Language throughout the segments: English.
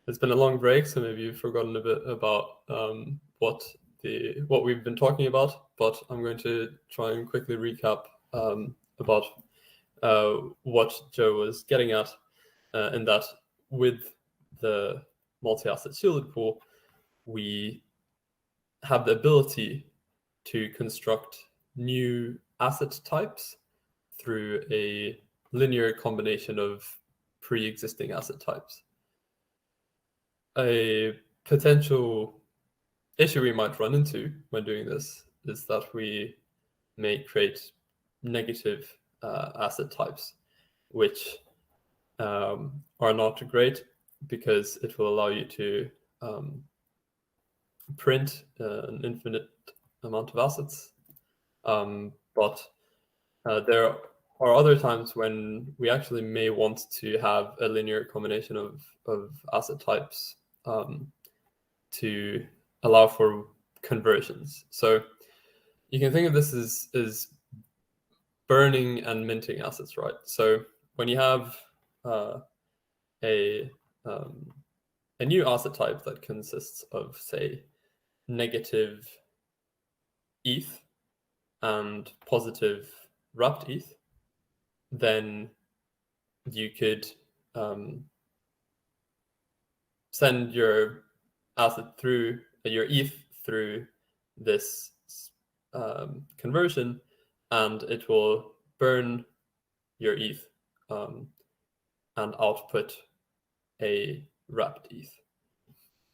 it's been a long break, so maybe you've forgotten a bit about what we've been talking about, but I'm going to try and quickly recap about what Joe was getting at, in that with the multi-asset shielded pool, we have the ability to construct new asset types through a linear combination of pre-existing asset types. A potential issue we might run into when doing this is that we may create negative asset types, which are not great because it will allow you to print an infinite amount of assets. But there are other times when we actually may want to have a linear combination of asset types to allow for conversions. So you can think of this as burning and minting assets, right? So when you have a new asset type that consists of, say, negative ETH and positive wrapped ETH, then you could send your asset through your ETH through this conversion, and it will burn your ETH and output a wrapped ETH.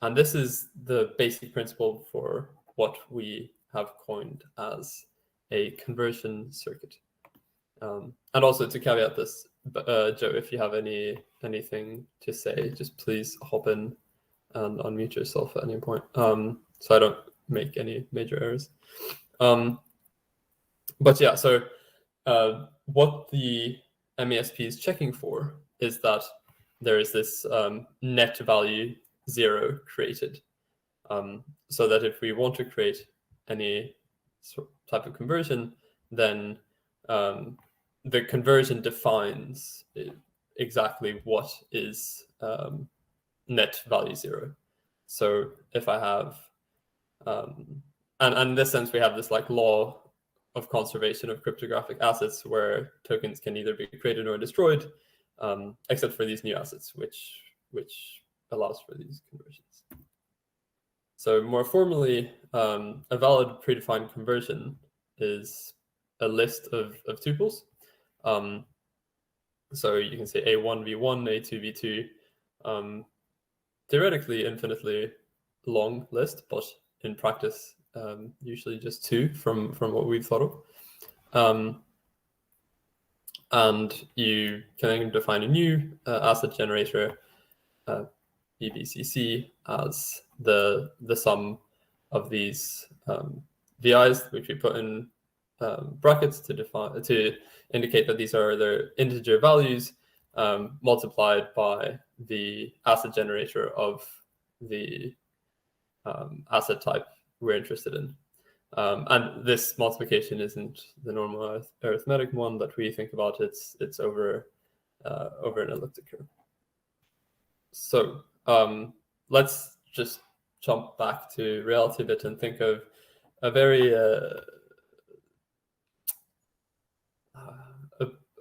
And this is the basic principle for what we have coined as a conversion circuit. And also to caveat this, Joe, if you have anything to say, just please hop in and unmute yourself at any point, so I don't make any major errors. But yeah, so what the MASP is checking for is that there is this net value 0 created, so that if we want to create any type of conversion, then the conversion defines exactly what is net value 0. So if I have, and in this sense, we have this like law of conservation of cryptographic assets where tokens can either be created or destroyed, except for these new assets, which allows for these conversions. So more formally, a valid predefined conversion is a list of tuples. So you can say A1 V1, A2 V2, theoretically infinitely long list, but in practice, usually just 2 from what we've thought of. And you can then define a new asset generator, EBCC, as the sum of these VIs, which we put in brackets to indicate that these are their integer values multiplied by the asset generator of the asset type we're interested in. And this multiplication isn't the normal arithmetic one that we think about. It's over an elliptic curve. So let's just jump back to reality a bit and think of a very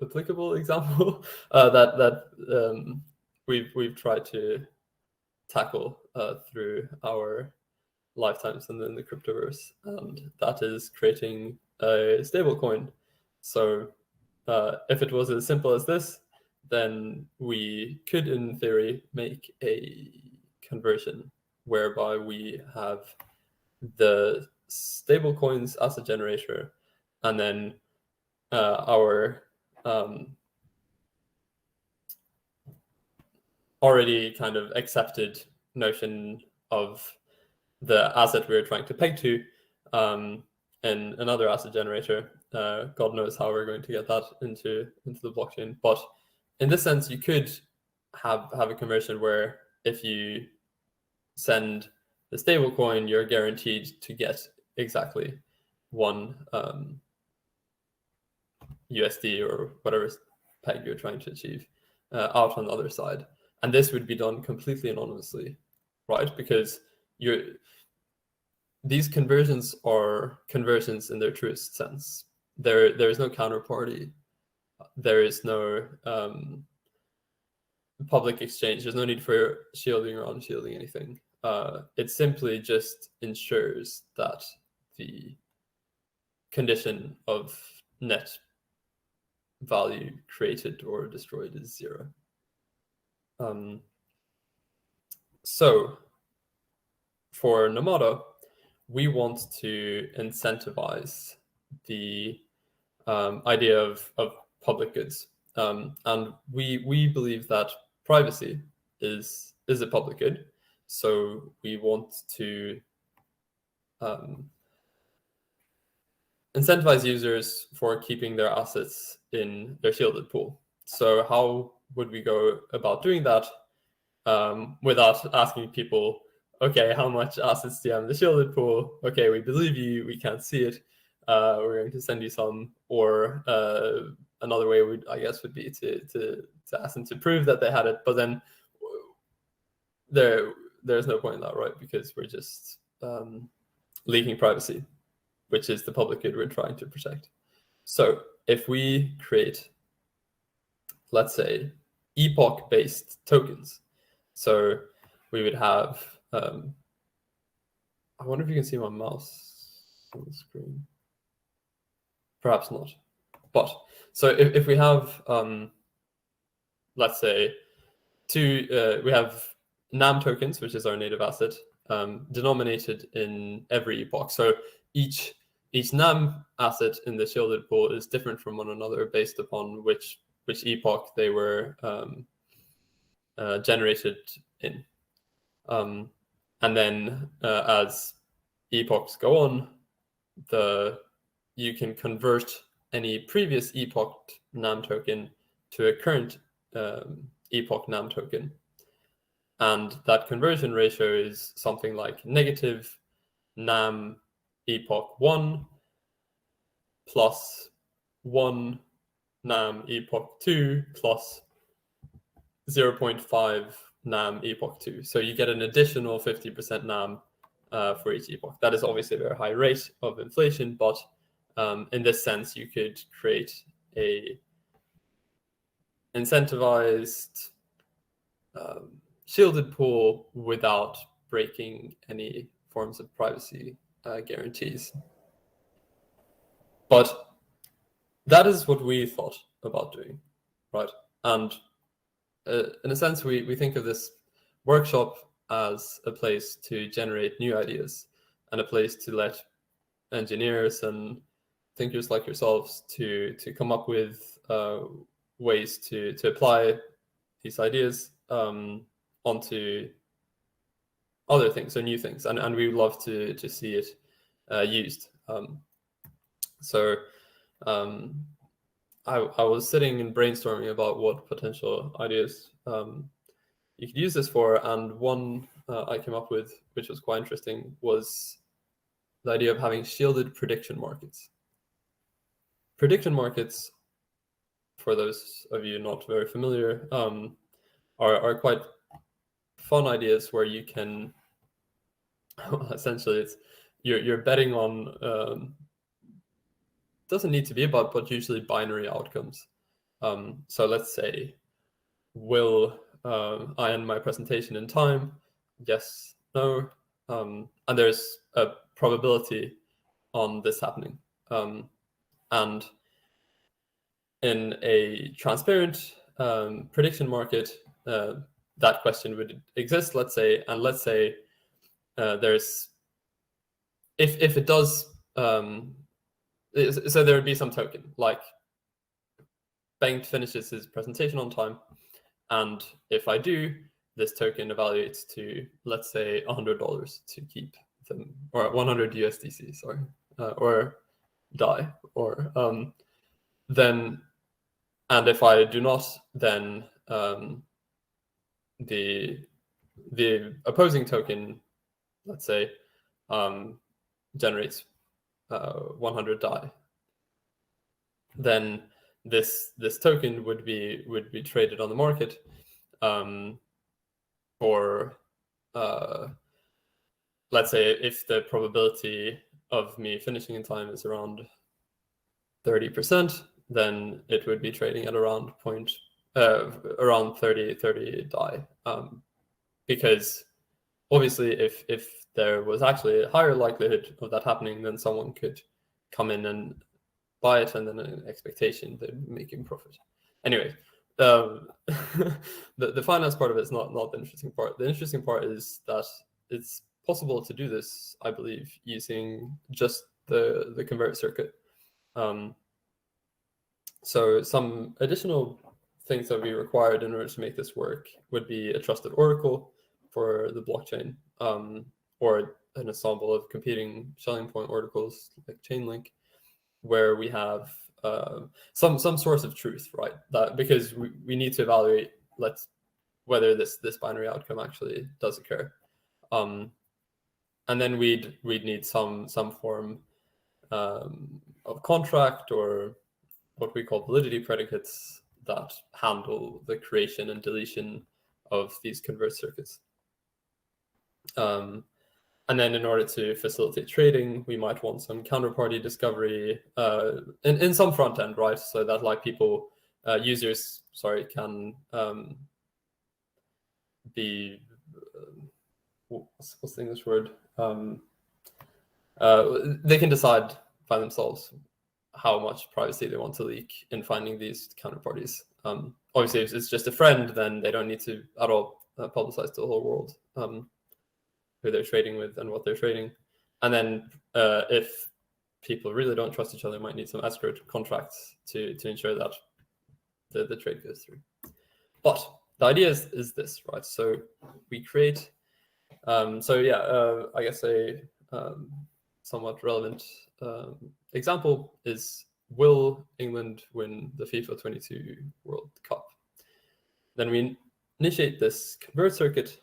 applicable example that we've tried to tackle through our lifetimes in the cryptoverse, and that is creating a stablecoin. So if it was as simple as this, then we could, in theory, make a conversion whereby we have the stablecoins asset generator, and then our already kind of accepted notion of the asset we're trying to peg to in another asset generator. God knows how we're going to get that into the blockchain. But in this sense, you could have a conversion where if you send the stablecoin, you're guaranteed to get exactly 1 USD or whatever peg you're trying to achieve out on the other side. And this would be done completely anonymously, right? Because these conversions are conversions in their truest sense. There is no counterparty. There is no public exchange. There's no need for shielding or unshielding anything. It simply just ensures that the condition of net value created or destroyed is zero. So for Namada, we want to incentivize the idea of public goods. And we believe that privacy is a public good. So we want to incentivize users for keeping their assets in their shielded pool. So how would we go about doing that without asking people, okay, how much assets do you have in the shielded pool? Okay, we believe you, we can't see it. We're going to send you some. Or another way would, I guess, would be to ask them to prove that they had it. But then there's no point in that, right? Because we're just leaking privacy, which is the public good we're trying to protect. So if we create, let's say, epoch-based tokens, so we would have, I wonder if you can see my mouse on the screen. Perhaps not. But so if we have, let's say, we have NAM tokens, which is our native asset, denominated in every epoch. So each NAM asset in the shielded pool is different from one another based upon which epoch they were generated in. And then as epochs go on, you can convert any previous epoch NAM token to a current epoch NAM token. And that conversion ratio is something like negative NAM epoch 1 plus 1 NAM epoch 2 plus 0.5 NAM epoch 2. So you get an additional 50% NAM for each epoch. That is obviously a very high rate of inflation, but in this sense, you could create a incentivized shielded pool without breaking any forms of privacy guarantees. But that is what we thought about doing, right? And in a sense, we think of this workshop as a place to generate new ideas and a place to let engineers and thinkers like yourselves to come up with ways to apply these ideas onto other things, so new things, and we would love to see it used. I was sitting and brainstorming about what potential ideas you could use this for, and one I came up with, which was quite interesting, was the idea of having shielded prediction markets. Prediction markets, for those of you not very familiar, are quite fun ideas where you can essentially you're betting on doesn't need to be about, but usually binary outcomes. So let's say, will I end my presentation in time? Yes, no. And there's a probability on this happening. And in a transparent prediction market, that question would exist, let's say, and let's say there's, if it does, so there would be some token, like Bengt finishes his presentation on time, and if I do, this token evaluates to, let's say, $100 to keep them, or 100 USDC, sorry, or DAI, or then, and if I do not, then the opposing token, let's say, generates 100 DAI. Then this token would be traded on the market, for, let's say, if the probability of me finishing in time is around 30%, then it would be trading at around around 30 DAI. Because obviously, if there was actually a higher likelihood of that happening, then someone could come in and buy it, and then an expectation they're making profit. Anyway, the finance part of it is not the interesting part. The interesting part is that it's possible to do this, I believe, using just the convert circuit. So some additional things that would be required in order to make this work would be a trusted oracle for the blockchain, or an ensemble of competing Schelling point oracles like Chainlink, where we have some source of truth, right? That because we need to evaluate whether this binary outcome actually does occur, and then we'd need some form of contract, or what we call validity predicates, that handle the creation and deletion of these convert circuits. And then in order to facilitate trading, we might want some counterparty discovery in some front end, right? So that like users can be, what's the English word? They can decide by themselves how much privacy they want to leak in finding these counterparties. Obviously, if it's just a friend, then they don't need to at all publicize to the whole world who they're trading with and what they're trading. And then if people really don't trust each other, might need some escrow contracts to ensure that the trade goes through. But the idea is this, right? So we create, I guess a somewhat relevant example is, will England win the FIFA 22 World Cup? Then we initiate this convert circuit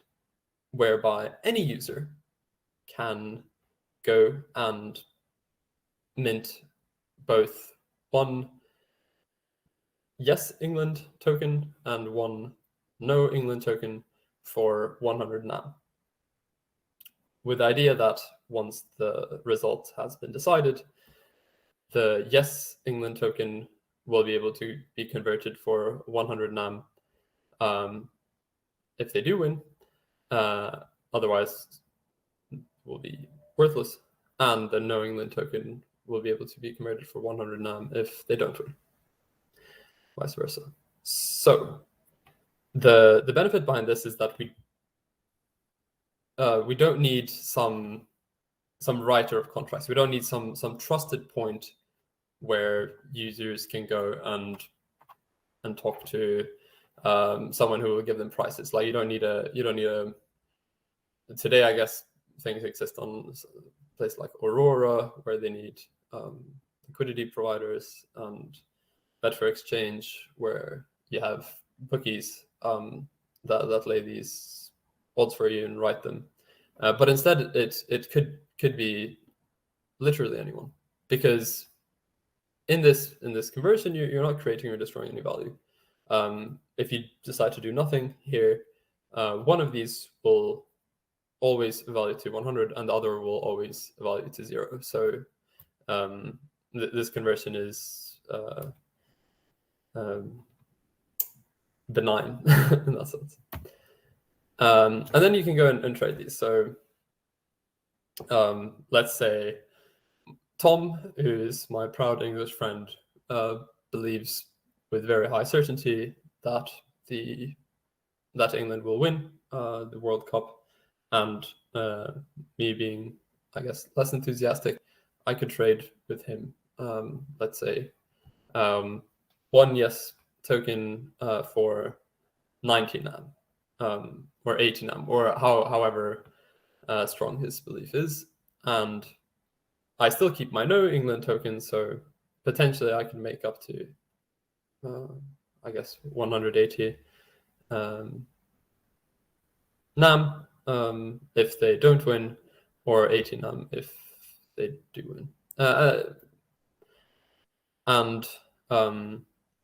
whereby any user can go and mint both one yes England token and one no England token for 100 NAM, with the idea that once the result has been decided, the yes England token will be able to be converted for 100 NAM if they do win. Otherwise, will be worthless, and the no England token will be able to be converted for 100 NAM if they don't win. Vice versa. So the benefit behind this is that we don't need some writer of contracts. We don't need some trusted point where users can go and talk to someone who will give them prices. Like you don't need a today, I guess things exist on a place like Aurora, where they need liquidity providers, and Betfair Exchange, where you have bookies that lay these odds for you and write them. But instead, it could be literally anyone, because in this conversion, you're not creating or destroying any value. If you decide to do nothing here, one of these will always evaluate to 100, and the other will always evaluate to 0. So this conversion is benign in that sense. And then you can go and trade these. So let's say Tom, who is my proud English friend, believes with very high certainty that England will win the World Cup, and me being, I guess, less enthusiastic, I could trade with him. Let's say one yes token for 90 NAM, or 80 NAM, or however strong his belief is, and I still keep my no England token, so potentially I can make up to, I guess, 180 NAM if they don't win, or 80 NAM if they do win. And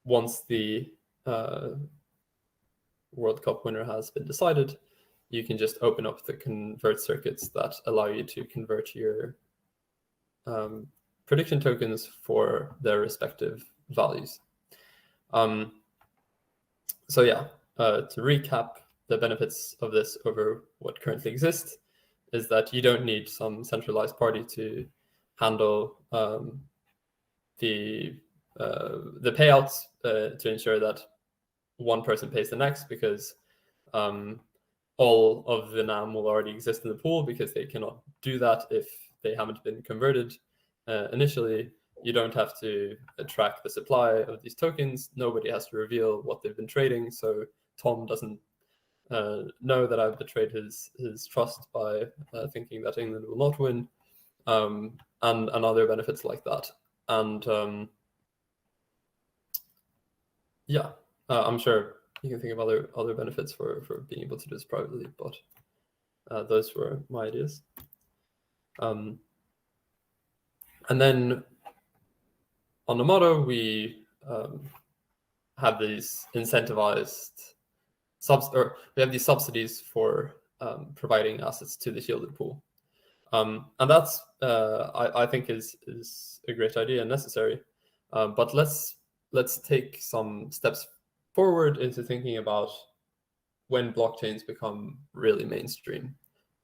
once the World Cup winner has been decided, you can just open up the convert circuits that allow you to convert your prediction tokens for their respective values. So yeah, to recap, the benefits of this over what currently exists is that you don't need some centralized party to handle the payouts to ensure that one person pays the next, because all of the NAM will already exist in the pool, because they cannot do that if they haven't been converted initially. You don't have to track the supply of these tokens. Nobody has to reveal what they've been trading. So Tom doesn't know that I've betrayed his trust by thinking that England will not win, and other benefits like that. And yeah, I'm sure you can think of other benefits for being able to do this privately, but those were my ideas. And then on Namada, we have these incentivized we have these subsidies for providing assets to the shielded pool, and that's I think is a great idea and necessary. But let's take some steps forward into thinking about when blockchains become really mainstream,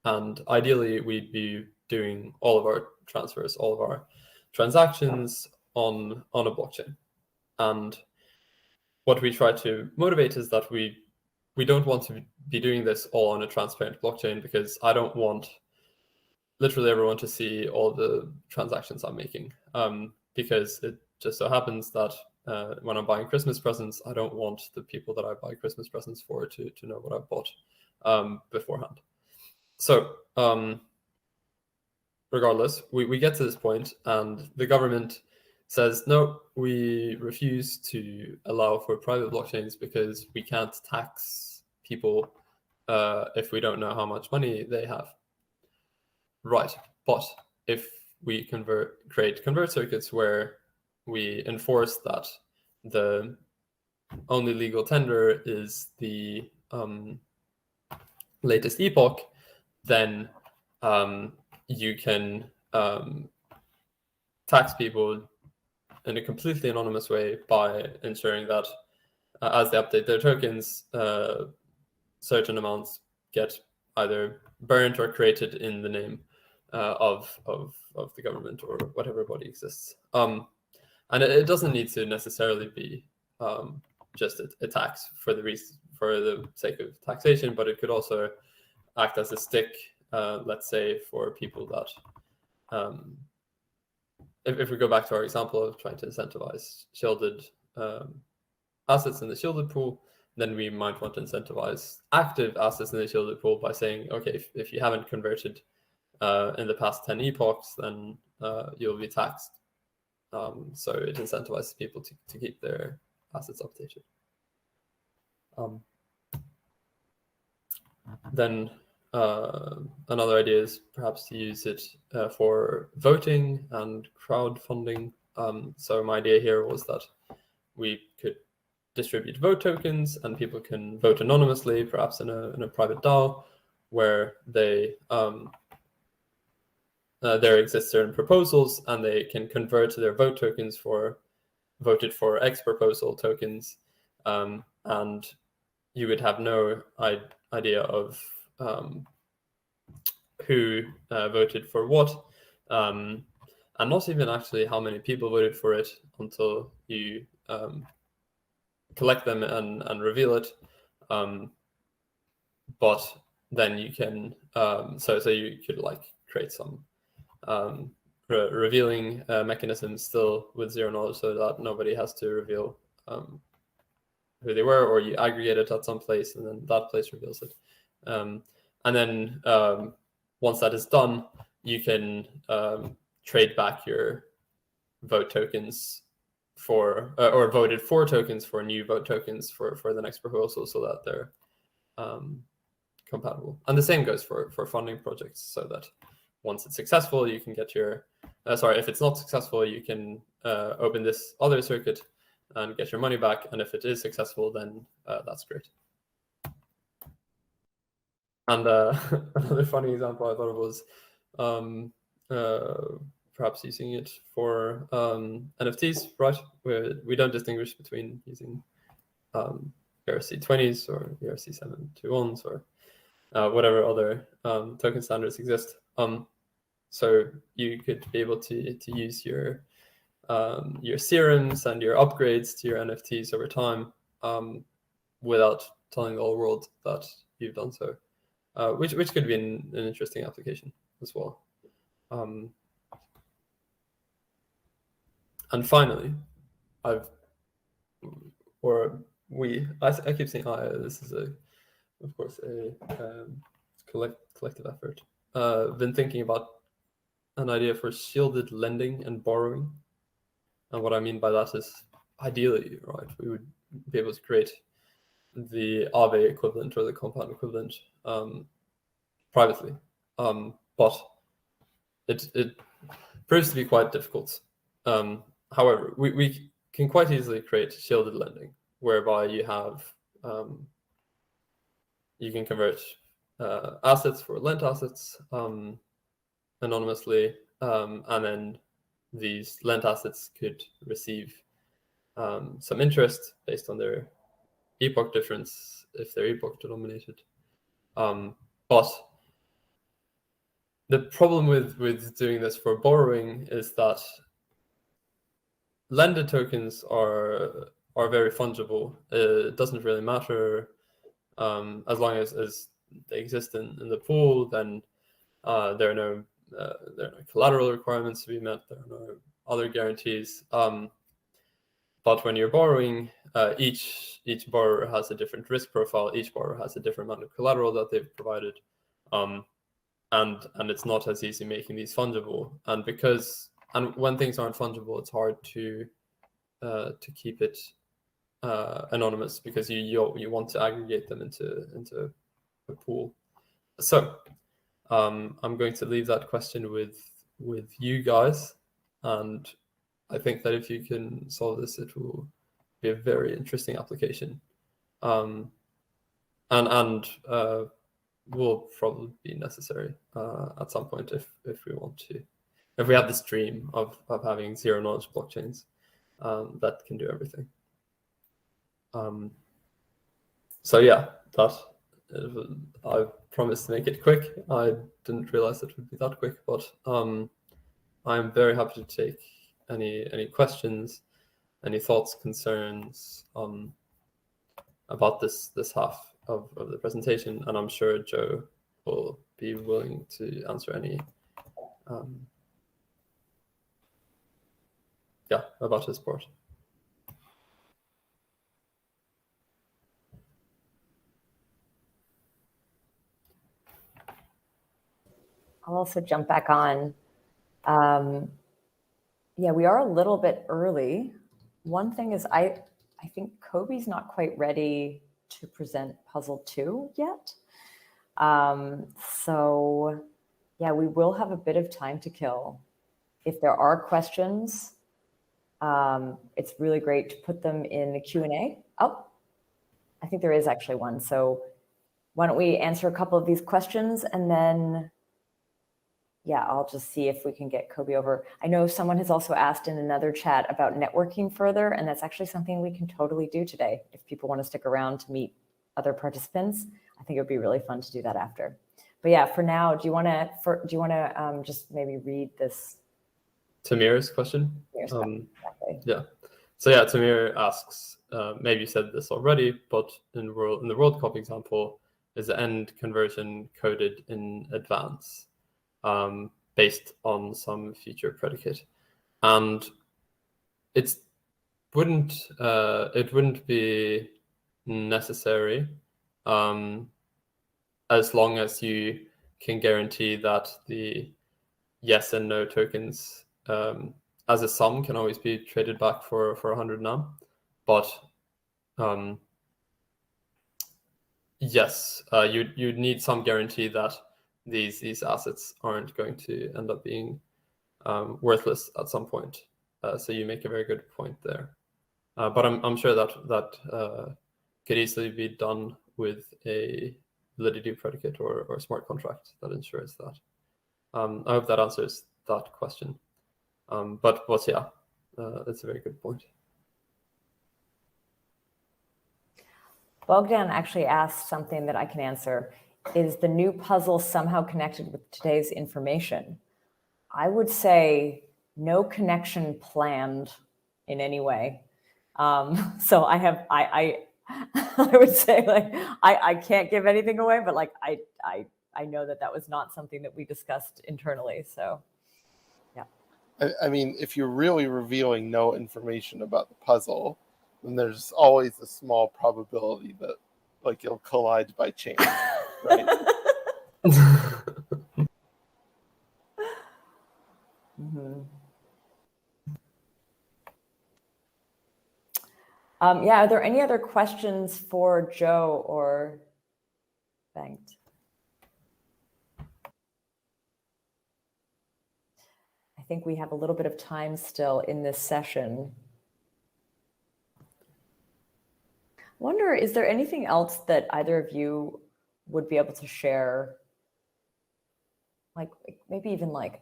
and ideally we'd be doing all of our transfers, all of our transactions on a blockchain. And what we try to motivate is that we don't want to be doing this all on a transparent blockchain, because I don't want literally everyone to see all the transactions I'm making, because it just so happens that when I'm buying Christmas presents, I don't want the people that I buy Christmas presents for to know what I bought beforehand. So regardless, we get to this point, and the government says, no, we refuse to allow for private blockchains because we can't tax people if we don't know how much money they have. Right, but if we create convert circuits where we enforce that the only legal tender is the latest epoch, then you can tax people in a completely anonymous way by ensuring that as they update their tokens, certain amounts get either burnt or created in the name of the government or whatever body exists. And it doesn't need to necessarily be just a tax for the sake of taxation, but it could also act as a stick, let's say, for people that, if we go back to our example of trying to incentivize shielded assets in the shielded pool, then we might want to incentivize active assets in the shielded pool by saying, okay, if you haven't converted in the past 10 epochs, then you'll be taxed. So it incentivizes people to keep their assets updated. Then another idea is perhaps to use it for voting and crowdfunding. So my idea here was that we could distribute vote tokens, and people can vote anonymously, perhaps in a private DAO, where they there exist certain proposals, and they can convert their vote tokens for voted for X proposal tokens, and you would have no idea of who voted for what, and not even actually how many people voted for it until you collect them and reveal it. But then you can so you could like create some revealing mechanisms still with zero knowledge, so that nobody has to reveal who they were, or you aggregate it at some place and then that place reveals it. And then once that is done, you can trade back your vote tokens for or voted for tokens for new vote tokens for the next proposal, so that they're compatible. And the same goes for funding projects, so that once it's successful, you can get your if it's not successful, you can open this other circuit and get your money back. And if it is successful, then that's great. And another funny example I thought of was perhaps using it for NFTs, right? Where we don't distinguish between using ERC20s or ERC721s or whatever other token standards exist. So you could be able to use your serums and your upgrades to your NFTs over time without telling the whole world that you've done so, which could be an interesting application as well. And finally, I keep saying this is of course a collective effort. Been thinking about an idea for shielded lending and borrowing. And what I mean by that is, ideally, right, we would be able to create the Aave equivalent or the compound equivalent privately. But it proves to be quite difficult. However, we can quite easily create shielded lending, whereby you have you can convert assets for lent assets anonymously, and then these lent assets could receive some interest based on their epoch difference if they're epoch denominated. But the problem with doing this for borrowing is that lended tokens are very fungible. It doesn't really matter as long as they exist in the pool. Then there are no collateral requirements to be met. There are no other guarantees. But when you're borrowing, each borrower has a different risk profile. Each borrower has a different amount of collateral that they've provided, and it's not as easy making these fungible. And when things aren't fungible, it's hard to keep it anonymous, because you want to aggregate them into a pool. So I'm going to leave that question with you guys, and I think that if you can solve this, it will be a very interesting application, and will probably be necessary at some point if we want to, if we have this dream of having zero knowledge blockchains that can do everything. So yeah, I promised to make it quick. I didn't realize it would be that quick, but I'm very happy to take any questions, any thoughts, concerns about this half of the presentation, and I'm sure Joe will be willing to answer any about his part. I'll also jump back on. Yeah, we are a little bit early. One thing is I think Kobe's not quite ready to present puzzle 2 yet. So yeah, we will have a bit of time to kill. If there are questions, it's really great to put them in the Q&A. Oh, I think there is actually one. So why don't we answer a couple of these questions, and then yeah, I'll just see if we can get Kobe over. I know someone has also asked in another chat about networking further, and that's actually something we can totally do today. If people want to stick around to meet other participants, I think it would be really fun to do that after. But yeah, for now, do you want to just maybe read this? Tamir's question? Exactly. Yeah. So yeah, Tamir asks, maybe you said this already, but in the World Cup example, is the end conversion coded in advance based on some future predicate? And it wouldn't be necessary as long as you can guarantee that the yes and no tokens as a sum can always be traded back for 100 NAM. But yes, you'd need some guarantee that these assets aren't going to end up being worthless at some point. So you make a very good point there. But I'm sure that could easily be done with a validity predicate or smart contract that ensures that. I hope that answers that question. But yeah, that's a very good point. Bogdan actually asked something that I can answer. Is the new puzzle somehow connected with today's information? I would say no connection planned in any way. So I would say, like, I can't give anything away, but like I know that was not something that we discussed internally. So yeah. I mean, if you're really revealing no information about the puzzle, then there's always a small probability that, like, you'll collide by chance, right? Mm-hmm. Yeah, are there any other questions for Joe or Bengt? I think we have a little bit of time still in this session. I wonder, is there anything else that either of you would be able to share? Like maybe even like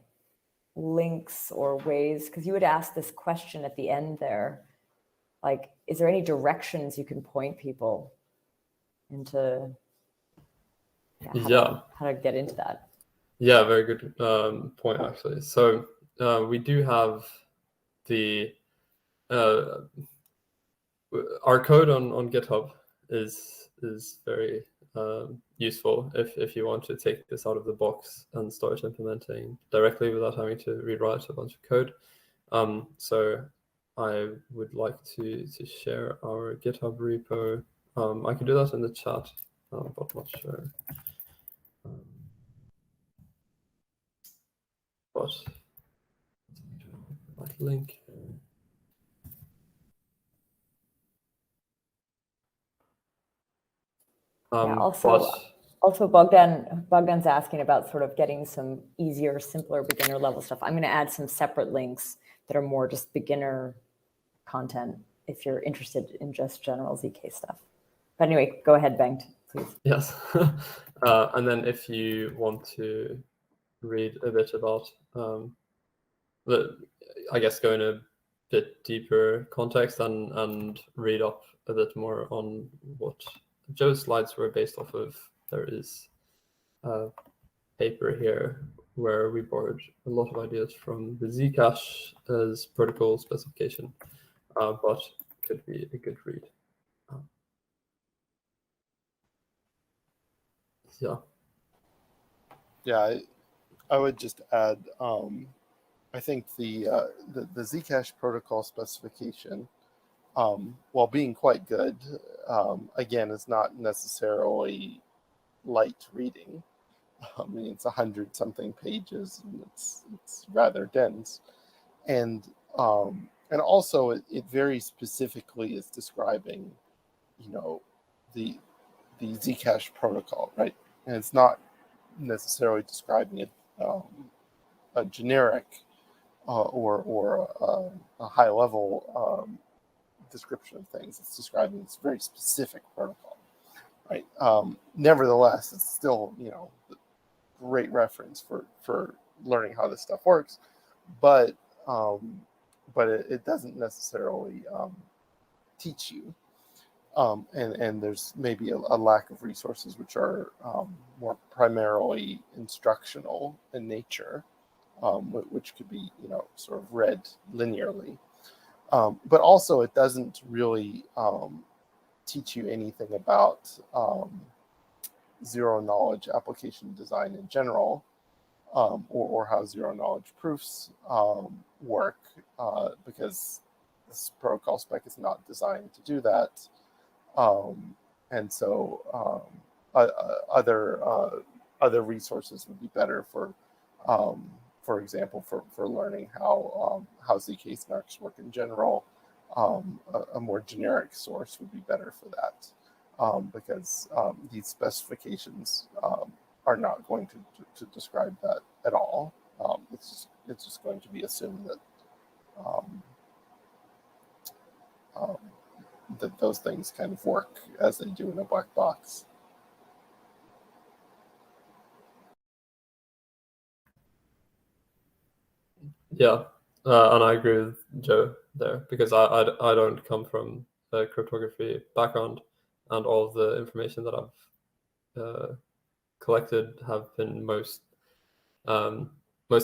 links or ways, because you would ask this question at the end there. Like, is there any directions you can point people into how to get into that? Yeah, very good point, actually. So we do have the our code on GitHub is very useful if you want to take this out of the box and start implementing directly without having to rewrite a bunch of code. So I would like to share our GitHub repo. I can do that in the chat, but not sure. But that link. Also Bogdan's asking about sort of getting some easier, simpler beginner level stuff. I'm going to add some separate links that are more just beginner content if you're interested in just general ZK stuff. But anyway, go ahead, Bengt, please. Yes. And then if you want to read a bit about, I guess, go in a bit deeper context and read up a bit more on what Joe's slides were based off of, there is a paper here where we borrowed a lot of ideas from the Zcash as protocol specification, but could be a good read. Yeah, I would just add, I think the Zcash protocol specification, while being quite good, again, is not necessarily light reading. I mean, it's 100-something pages, and it's rather dense, and also it very specifically is describing, the Zcash protocol, right? And it's not necessarily describing it a generic or a high level description of things. It's describing this very specific protocol, right? Nevertheless, it's still great reference for learning how this stuff works, but it doesn't necessarily teach you. And there's maybe a lack of resources which are more primarily instructional in nature, which could be sort of read linearly. But also it doesn't really teach you anything about zero knowledge application design in general, or how zero knowledge proofs work, because this protocol spec is not designed to do that. And so other resources would be better for example, for learning how ZK snarks work in general. A more generic source would be better for that, because these specifications are not going to describe that at all. It's just going to be assumed that that those things kind of work as they do in a black box. Yeah, and I agree with Joe there, because I don't come from a cryptography background, and all of the information that I've collected have been most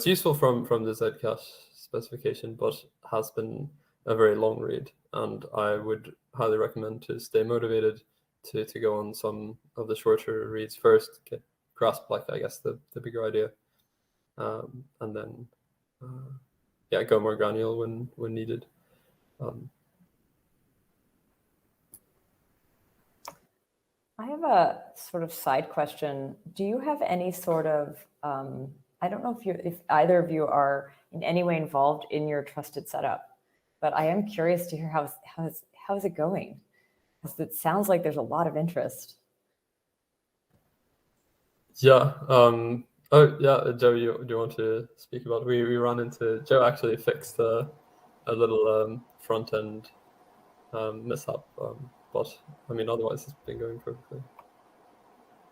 useful from the Zcash specification, but has been a very long read, and I would highly recommend to stay motivated to go on some of the shorter reads first, grasp, like, I guess the bigger idea, and then go more granular when needed. I have a sort of side question. Do you have any sort of, I don't know if either of you are in any way involved in your trusted setup, but I am curious to hear how's it going? Because it sounds like there's a lot of interest. Yeah. Joe, do you want to speak about it? We ran into, Joe actually fixed a little front end mishap, but I mean, otherwise it's been going perfectly.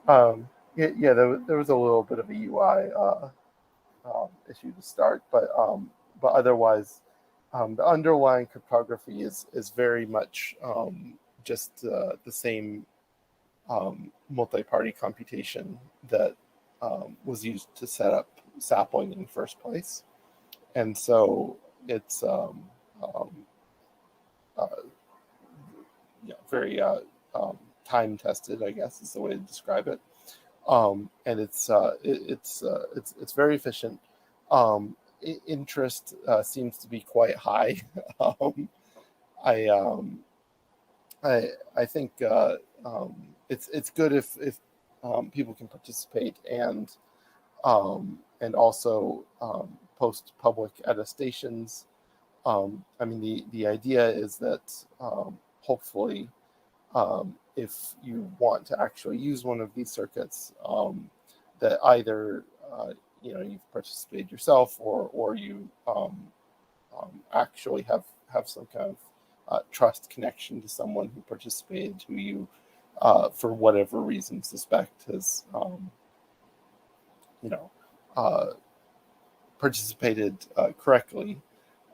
There was a little bit of a UI issue to start, but otherwise, the underlying cryptography is very much just the same multi-party computation that was used to set up Sapling in the first place, and so it's very time tested, I guess is the way to describe it. And it's very efficient. Interest seems to be quite high. I think it's good if people can participate and also post public attestations. I mean, the idea is that hopefully, if you want to actually use one of these circuits, that either you've participated yourself, or you actually have some kind of trust connection to someone who participated, who you for whatever reason suspect has participated correctly.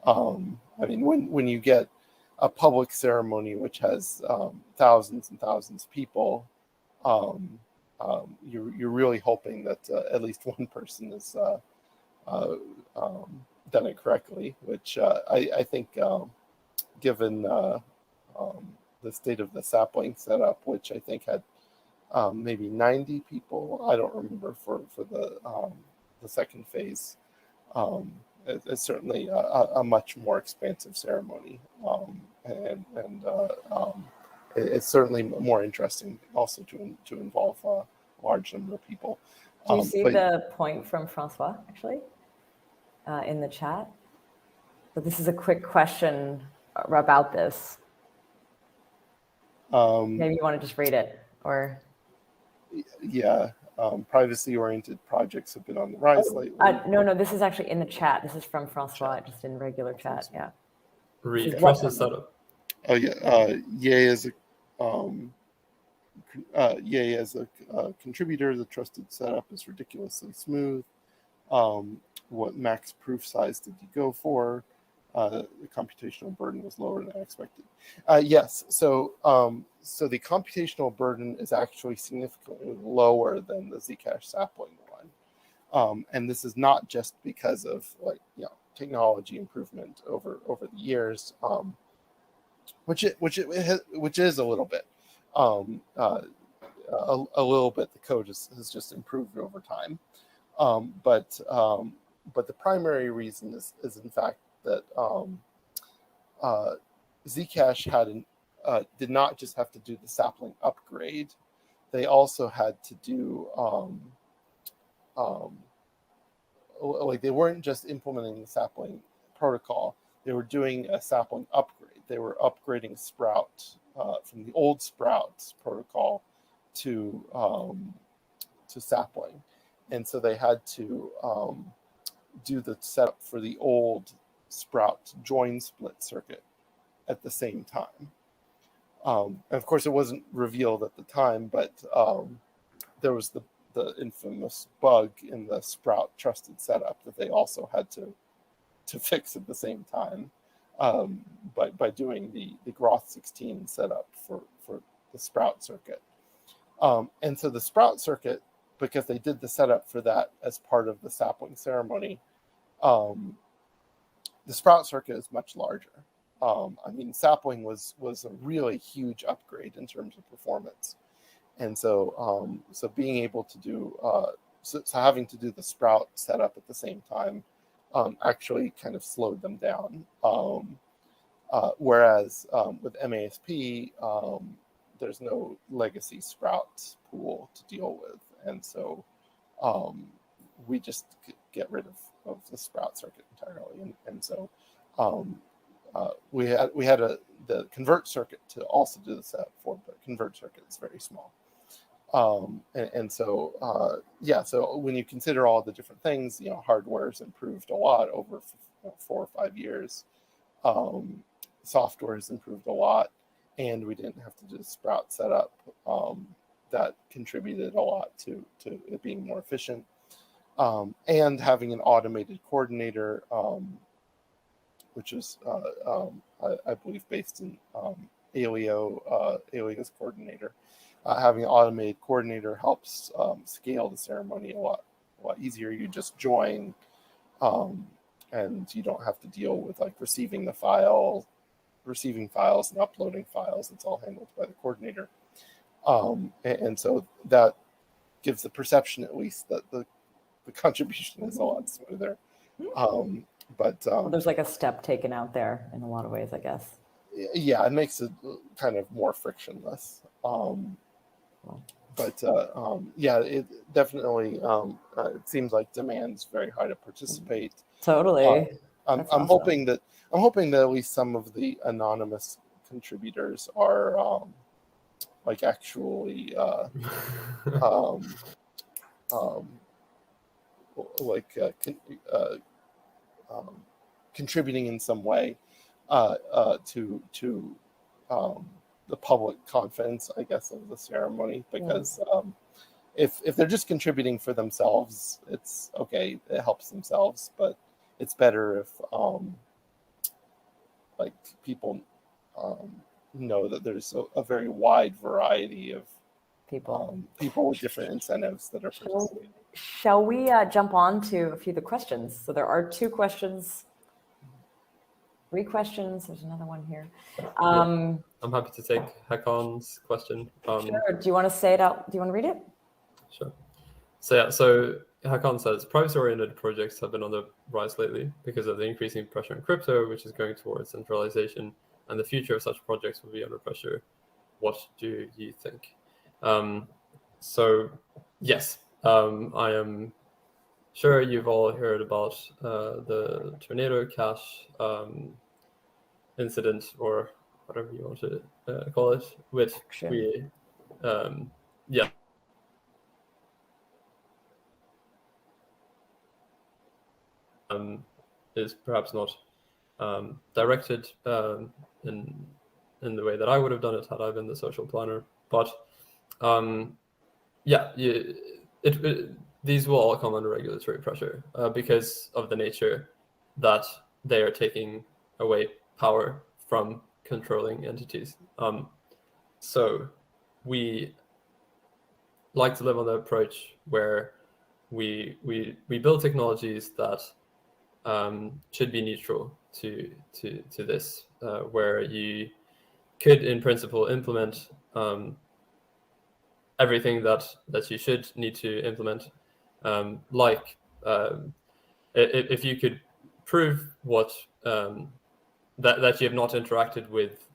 I mean, when you get a public ceremony which has thousands and thousands of people, you're really hoping that at least one person has done it correctly, which I think, given the state of the Sapling setup, which I think had maybe 90 people, I don't remember, for the second phase. It's certainly a much more expansive ceremony, and it's certainly more interesting also to involve a large number of people. Do you see the point from Francois, actually, in the chat? So this is a quick question about this. Maybe you want to just read it, or... Yeah. Privacy-oriented projects have been on the rise lately. No, this is actually in the chat. This is from Francois, just in regular chat. Yeah. Trusted setup. Oh yeah, Yay as a contributor, the trusted setup is ridiculously smooth. What max proof size did you go for? The computational burden was lower than I expected. Yes, so the computational burden is actually significantly lower than the Zcash Sapling one, and this is not just because of technology improvement over the years, which is a little bit, a little bit. The code has just improved over time, but the primary reason is in fact that Zcash did not just have to do the Sapling upgrade; they also had to do they weren't just implementing the Sapling protocol; they were doing a Sapling upgrade. They were upgrading Sprout from the old Sprout protocol to Sapling, and so they had to do the setup for the old Sprout join split circuit at the same time. And of course, it wasn't revealed at the time, but there was the infamous bug in the Sprout trusted setup that they also had to to fix at the same time, by doing the Groth 16 setup for the Sprout circuit. And so the Sprout circuit, because they did the setup for that as part of the Sapling ceremony, the Sprout circuit is much larger. I mean, Sapling was a really huge upgrade in terms of performance. And so so being able to do, so having to do the Sprout setup at the same time actually kind of slowed them down. Whereas with MASP, there's no legacy Sprout pool to deal with. And so we just get rid of the Sprout circuit entirely. And so we had the convert circuit to also do the setup for, but convert circuit is very small. And so so when you consider all the different things, hardware's improved a lot over 4 or 5 years. Software has improved a lot, and we didn't have to do the Sprout setup. That contributed a lot to it being more efficient. And having an automated coordinator, which is, I believe, based in Alio's coordinator. Having an automated coordinator helps scale the ceremony a lot easier. You just join, and you don't have to deal with receiving files and uploading files. It's all handled by the coordinator. And so that gives the perception, at least, that the contribution is a lot smoother. But there's a step taken out there in a lot of ways, I guess. Yeah, it makes it kind of more frictionless. But it definitely it seems like demand's very high to participate. Totally. I'm awesome. hoping that at least some of the anonymous contributors are actually contributing in some way to the public confidence, I guess, of the ceremony. Because if they're just contributing for themselves, it's okay. It helps themselves, but it's better if people know that there's a very wide variety of people with different incentives that are participating. Shall we jump on to a few of the questions? So there are 2 questions, 3 questions. There's another one here. I'm happy to take Hakon's question. Sure. Do you want to say it out? Do you want to read it? Sure. So Hakon says, privacy-oriented projects have been on the rise lately because of the increasing pressure on crypto, which is going towards centralization, and the future of such projects will be under pressure. What do you think? So yes, I am sure you've all heard about the Tornado Cash incident, or whatever you want to call it, which we, is perhaps not directed in the way that I would have done it had I been the social planner. But these will all come under regulatory pressure because of the nature that they are taking away power from controlling entities. So we like to live on the approach where we build technologies that should be neutral to this, where you could, in principle, implement everything that you should need to implement. If you could prove what that you have not interacted with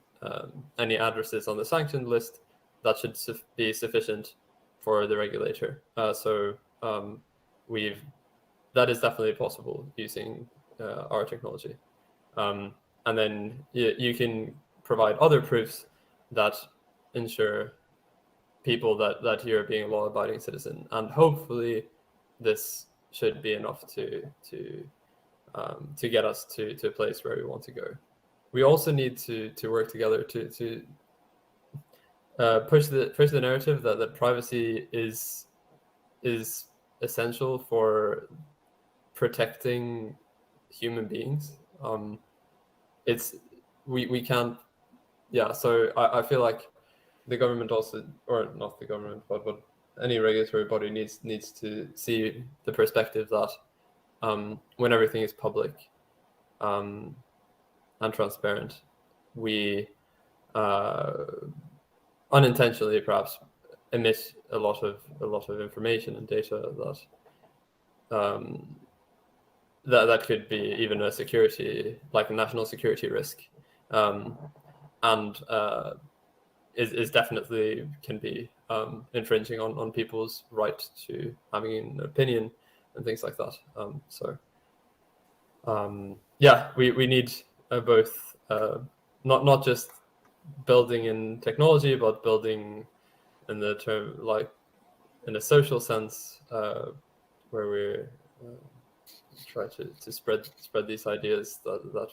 any addresses on the sanctioned list, that should be sufficient for the regulator. That is definitely possible using our technology. And then you can provide other proofs that ensure people that you're being a law-abiding citizen. And hopefully this should be enough to get us to a place where we want to go. We also need to work together to push the narrative that privacy is essential for protecting human beings. It's we can't. Yeah, so I feel like the government also, or not the government, but any regulatory body needs to see the perspective that when everything is public and transparent, we unintentionally perhaps emit a lot of information and data that could be even a security, like a national security risk, and is definitely can be infringing on people's right to having an opinion and things like that. Yeah, we need both, not just building in technology, but building in the term, like in a social sense, where we try to spread these ideas that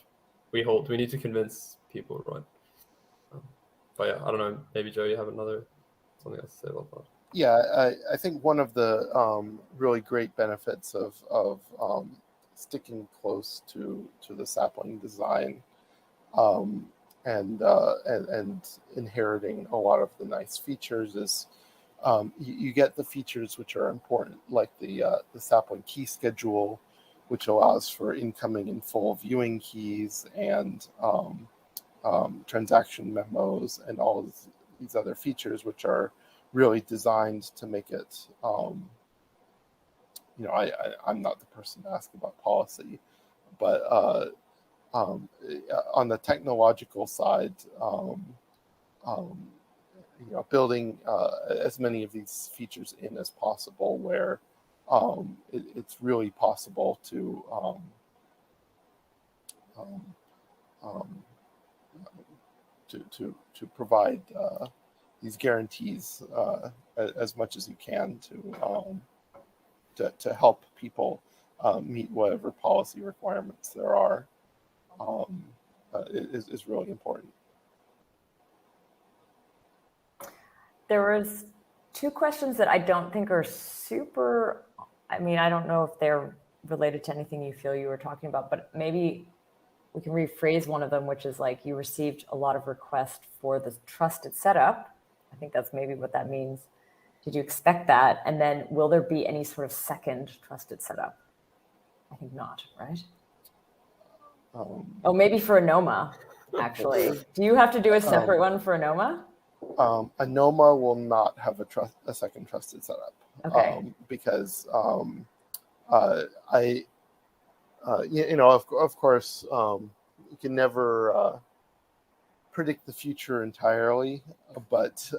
we hold. We need to convince people, right? But yeah, I don't know. Maybe Joe, you have something else to say about that. Yeah, I think one of the really great benefits of sticking close to the Sapling design and inheriting a lot of the nice features is you get the features which are important, like the Sapling key schedule, which allows for incoming and full viewing keys and transaction memos and all of these other features, which are really designed to make it, I'm not the person to ask about policy, but on the technological side, building as many of these features in as possible, where it's really possible to to provide these guarantees as much as you can to help people meet whatever policy requirements there are, is really important. There was two questions that I don't think are super, I mean, I don't know if they're related to anything you feel you were talking about, but maybe we can rephrase one of them, which is like, you received a lot of requests for the trusted setup. I think that's maybe what that means. Did you expect that? And then will there be any sort of second trusted setup? I think not, right? Oh, maybe for ANOMA, actually. Do you have to do a separate one for ANOMA? ANOMA will not have a second trusted setup. Okay. Because of course, you can never predict the future entirely, but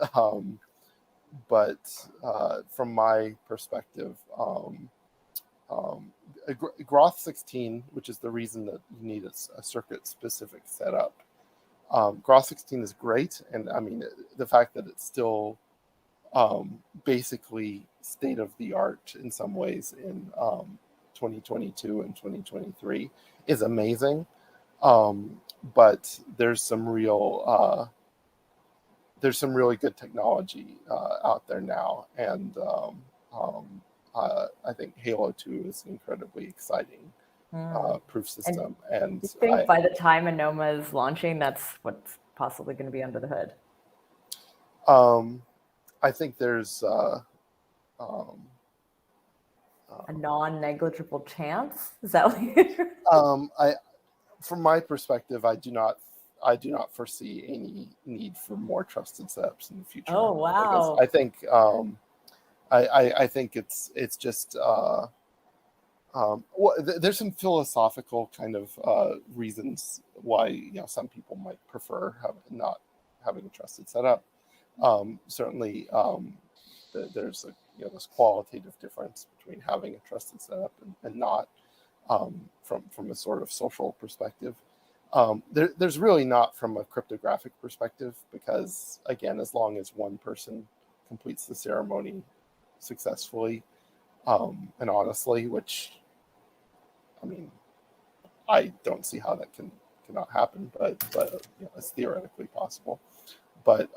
from my perspective, Groth 16, which is the reason that you need a circuit-specific setup. Groth 16 is great, and I mean the fact that it's still basically state of the art in some ways in 2022 and 2023 is amazing. But there's some really good technology out there now, and I think Halo 2 is an incredibly exciting proof system. And you think by the time ANOMA is launching, that's what's possibly going to be under the hood? I think there's a non-negligible chance. Is that what from my perspective, I do not foresee any need for more trusted setups in the future. Oh wow! Because I think I think it's just there's some philosophical kind of reasons why some people might prefer not having a trusted setup. Certainly, there's this qualitative difference between having a trusted setup and not, from a sort of social perspective. There's really not from a cryptographic perspective, because again, as long as one person completes the ceremony successfully and honestly, which I mean, I don't see how that cannot happen, but it's theoretically possible. But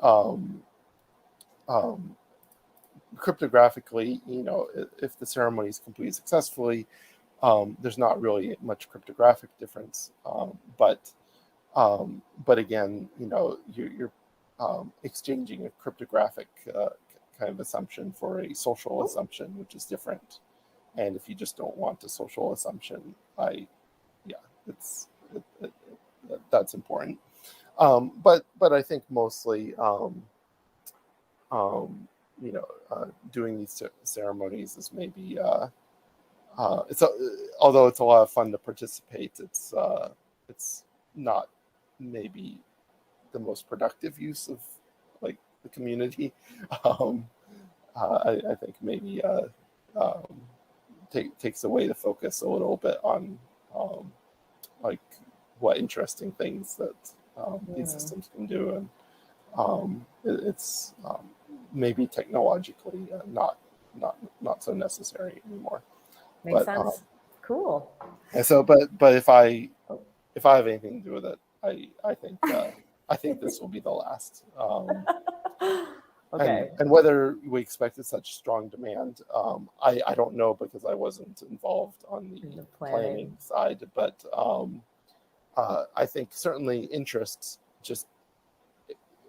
cryptographically, if the ceremony is completed successfully, There's not really much cryptographic difference, but again, you're exchanging a cryptographic kind of assumption for a social assumption, which is different. And if you just don't want a social assumption, that's important. But I think mostly, doing these ceremonies is maybe although it's a lot of fun to participate, it's not maybe the most productive use of like the community. I think maybe takes away the focus a little bit on like what interesting things that these systems can do, and it's maybe technologically not so necessary anymore. Makes sense. Cool. And so, but if I have anything to do with it, I think this will be the last. Okay. And whether we expected such strong demand, I don't know, because I wasn't involved on the planning side. But I think certainly interest just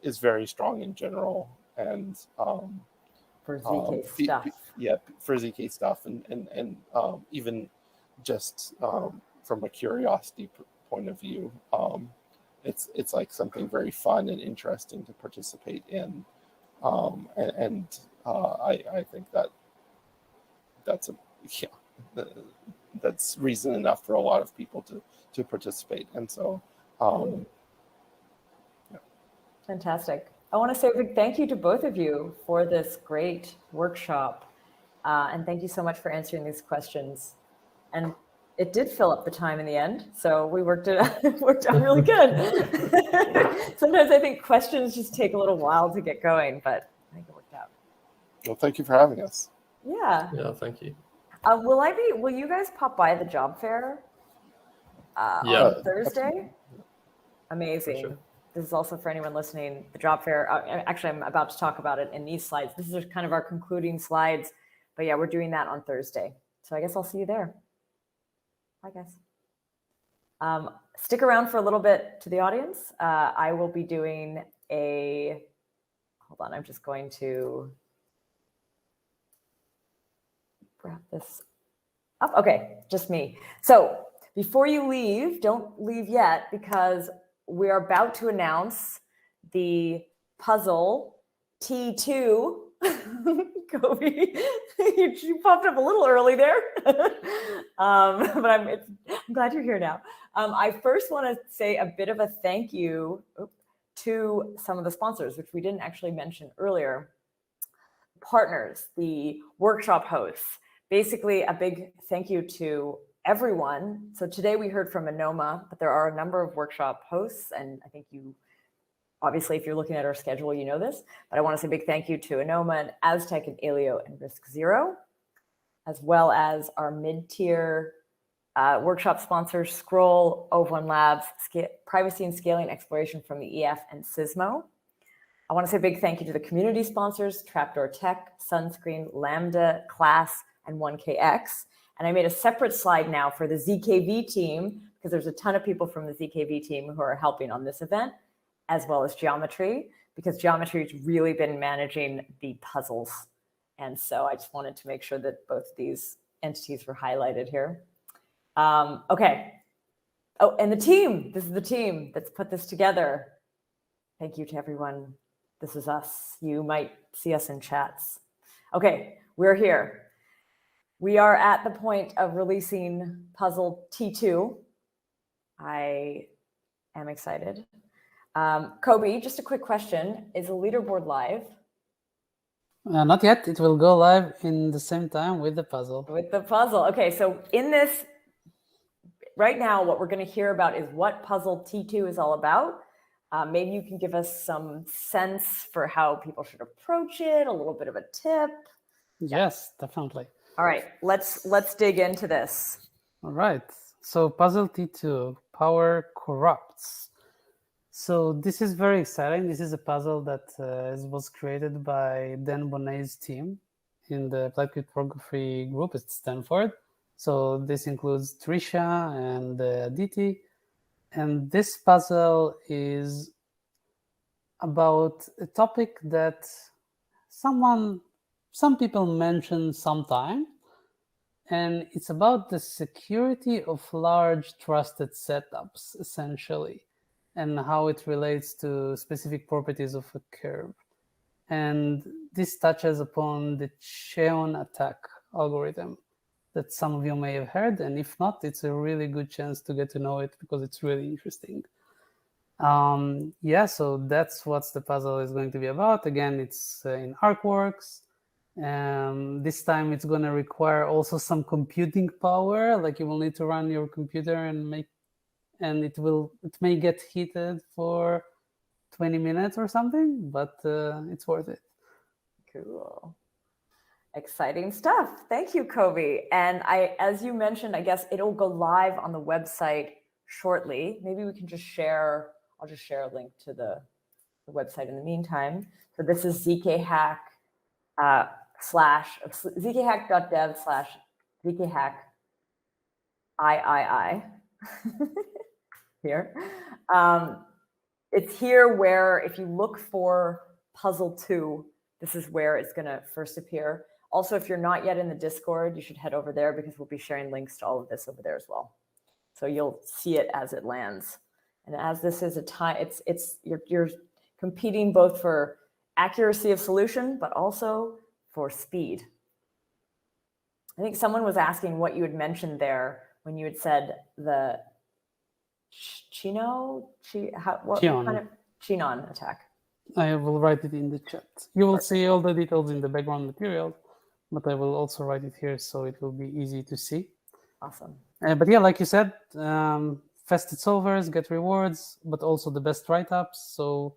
is very strong in general, and for ZK stuff. For ZK stuff, and even just from a curiosity point of view, it's like something very fun and interesting to participate in. I think that's reason enough for a lot of people to participate. And so, Fantastic. I want to say a big thank you to both of you for this great workshop. And thank you so much for answering these questions. And it did fill up the time in the end, so we worked out really good. Sometimes I think questions just take a little while to get going, but I think it worked out. Well, thank you for having us. Yeah. Yeah, thank you. Will you guys pop by the job fair on Thursday? Absolutely. Amazing. Sure. This is also for anyone listening, the job fair. Actually, I'm about to talk about it in these slides. This is kind of our concluding slides, but yeah, we're doing that on Thursday. So I guess I'll see you there. Bye, guys. Stick around for a little bit to the audience. I will be doing hold on, I'm just going to wrap this up. Okay, just me. So before you leave, don't leave yet, because we are about to announce the puzzle T2. Kobe, you popped up a little early there, but I'm glad you're here now. I first want to say a bit of a thank you to some of the sponsors, which we didn't actually mention earlier. Partners, the workshop hosts, basically a big thank you to everyone. So today we heard from Anoma, but there are a number of workshop hosts, and I think obviously, if you're looking at our schedule, you know this, but I want to say a big thank you to Anoma and Aztec and Alio and Risk Zero, as well as our mid-tier workshop sponsors, Scroll, Ov1 Labs, Privacy and Scaling Exploration from the EF, and Sysmo. I want to say a big thank you to the community sponsors, Trapdoor Tech, Sunscreen, Lambda, Class, and 1KX. And I made a separate slide now for the ZKV team, because there's a ton of people from the ZKV team who are helping on this event, as well as Geometry, because Geometry has really been managing the puzzles. And so I just wanted to make sure that both these entities were highlighted here. Okay. Oh, and the team. This is the team that's put this together. Thank you to everyone. This is us. You might see us in chats. Okay, we're here. We are at the point of releasing puzzle T2. I am excited. Kobe, just a quick question. Is the leaderboard live? Not yet. It will go live in the same time with the puzzle. With the puzzle. Okay, so in this, right now, what we're going to hear about is what puzzle T2 is all about. Maybe you can give us some sense for how people should approach it, a little bit of a tip. Yes, definitely. All right, let's dig into this. All right. So puzzle T2, power corrupts. So this is very exciting. This is a puzzle that was created by Dan Bonnet's team in the applied cryptography group at Stanford. So this includes Trisha and Aditi. And this puzzle is about a topic that some people mention sometime, and it's about the security of large trusted setups, essentially, and how it relates to specific properties of a curve. And this touches upon the Cheon attack algorithm that some of you may have heard, and if not, it's a really good chance to get to know it because it's really interesting. Yeah, so that's what the puzzle is going to be about. Again, it's in ArcWorks. This time it's going to require also some computing power. Like you will need to run your computer and it may get heated for 20 minutes or something, but it's worth it. Cool. Exciting stuff. Thank you, Kobe. And as you mentioned, I guess it'll go live on the website shortly. Maybe we can I'll just share a link to the website in the meantime. So this is zkhack zkhack.dev/zkhack_III here. It's here where if you look for puzzle 2, this is where it's going to first appear. Also, if you're not yet in the Discord, you should head over there because we'll be sharing links to all of this over there as well. So you'll see it as it lands. And as this is a time, you're competing both for accuracy of solution, but also for speed. I think someone was asking what you had mentioned there when you had said the Chinon attack. I will write it in the chat. You will see all the details in the background material, but I will also write it here so it will be easy to see. Awesome. But yeah, like you said, fested solvers get rewards, but also the best write-ups, so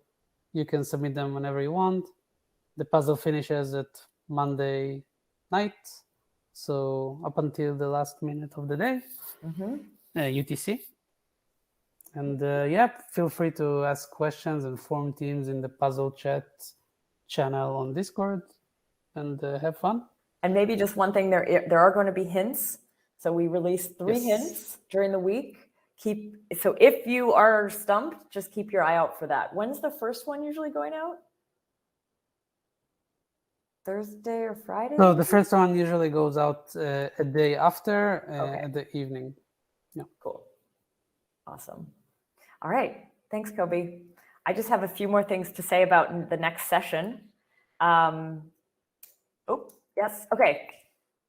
you can submit them whenever you want. The puzzle finishes at Monday night, so up until the last minute of the day, UTC. And yeah, feel free to ask questions and form teams in the puzzle chat channel on Discord, and have fun. And maybe just one thing, there are going to be hints. So we release 3 hints during the week. So if you are stumped, just keep your eye out for that. When's the first one usually going out? Thursday or Friday? So the first one usually goes out a day after, at the evening. Yeah. Cool. Awesome. All right. Thanks, Kobe. I just have a few more things to say about the next session. Yes. Okay.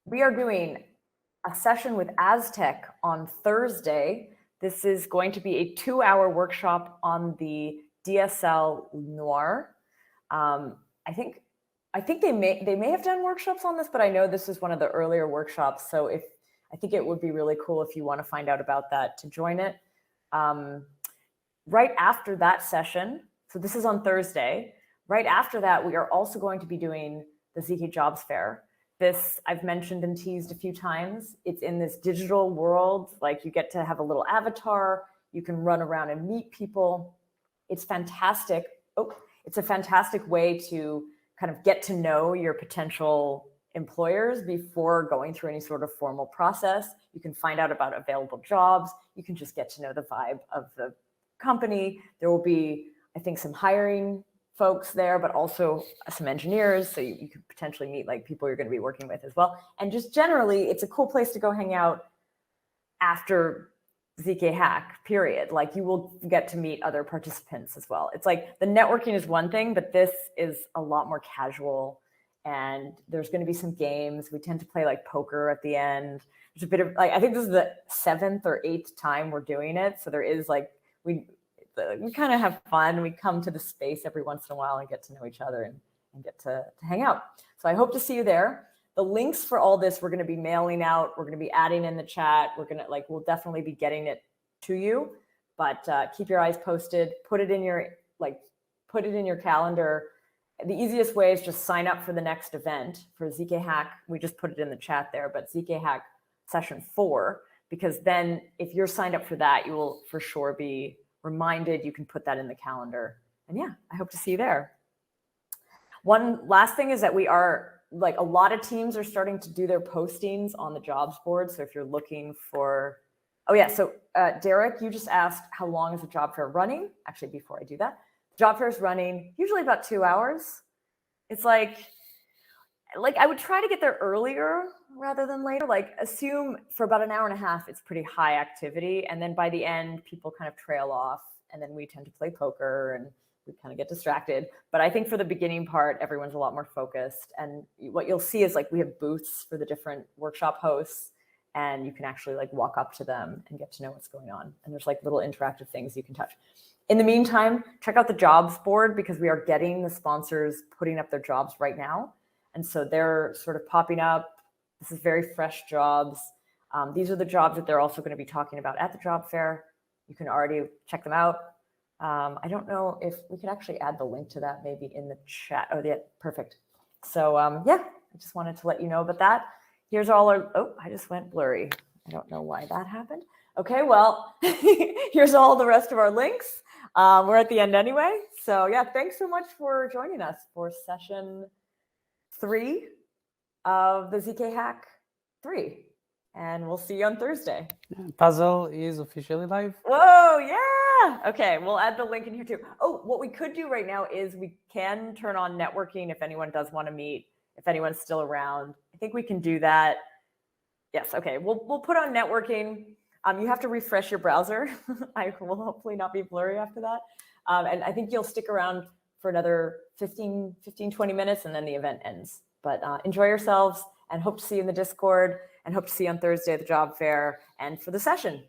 We are doing a session with Aztec on Thursday. This is going to be a 2-hour workshop on the DSL Noir. I think they may have done workshops on this, but I know this is one of the earlier workshops. So I think it would be really cool if you want to find out about that to join it. Right after that session, so this is on Thursday. Right after that, we are also going to be doing the ZK Jobs Fair. This I've mentioned and teased a few times. It's in this digital world, like you get to have a little avatar, you can run around and meet people. It's fantastic. It's a fantastic way to kind of get to know your potential employers before going through any sort of formal process. You can find out about available jobs. You can just get to know the vibe of the company. There will be, I think, some hiring folks there, but also some engineers. So you could potentially meet like people you're going to be working with as well. And just generally, it's a cool place to go hang out after ZK Hack, period. Like you will get to meet other participants as well. It's like the networking is one thing, but this is a lot more casual. And there's going to be some games. We tend to play like poker at the end. There's a bit of like, I think this is the 7th or 8th time we're doing it. So there is like, we kind of have fun. We come to the space every once in a while and get to know each other and get to hang out. So I hope to see you there. The links for all this, we're going to be mailing out. We're going to be adding in the chat. We'll definitely be getting it to you, but keep your eyes posted. Put it in your calendar. The easiest way is just sign up for the next event for ZK Hack. We just put it in the chat there, but ZK Hack session 4, because then if you're signed up for that, you will for sure be reminded. You can put that in the calendar. And yeah, I hope to see you there. One last thing is that we are like a lot of teams are starting to do their postings on the jobs board. So if you're looking for, oh yeah, so Derek, you just asked how long is the job fair running? Actually, before I do that, the job fair is running usually about 2 hours. It's like I would try to get there earlier rather than later. Like assume for about an hour and a half, it's pretty high activity. And then by the end, people kind of trail off, and then we tend to play poker and we kind of get distracted. But I think for the beginning part, everyone's a lot more focused. And what you'll see is like we have booths for the different workshop hosts, and you can actually like walk up to them and get to know what's going on. And there's like little interactive things you can touch. In the meantime, check out the jobs board, because we are getting the sponsors putting up their jobs right now. And so they're sort of popping up. This is very fresh jobs. These are the jobs that they're also going to be talking about at the job fair. You can already check them out. I don't know if we could actually add the link to that maybe in the chat. Oh, yeah, perfect. So yeah, I just wanted to let you know about that. Here's all our, oh, I just went blurry. I don't know why that happened. Okay, well, here's all the rest of our links. We're at the end anyway. So yeah, thanks so much for joining us for session 3 of the ZK Hack 3. And we'll see you on Thursday. Puzzle is officially live. Whoa, yeah. Okay, we'll add the link in here too. Oh, what we could do right now is we can turn on networking if anyone does want to meet, if anyone's still around. I think we can do that. Yes, okay, we'll put on networking. You have to refresh your browser. I will hopefully not be blurry after that. And I think you'll stick around for another 15, 20 minutes, and then the event ends. But enjoy yourselves, and hope to see you in the Discord, and hope to see you on Thursday at the job fair and for the session.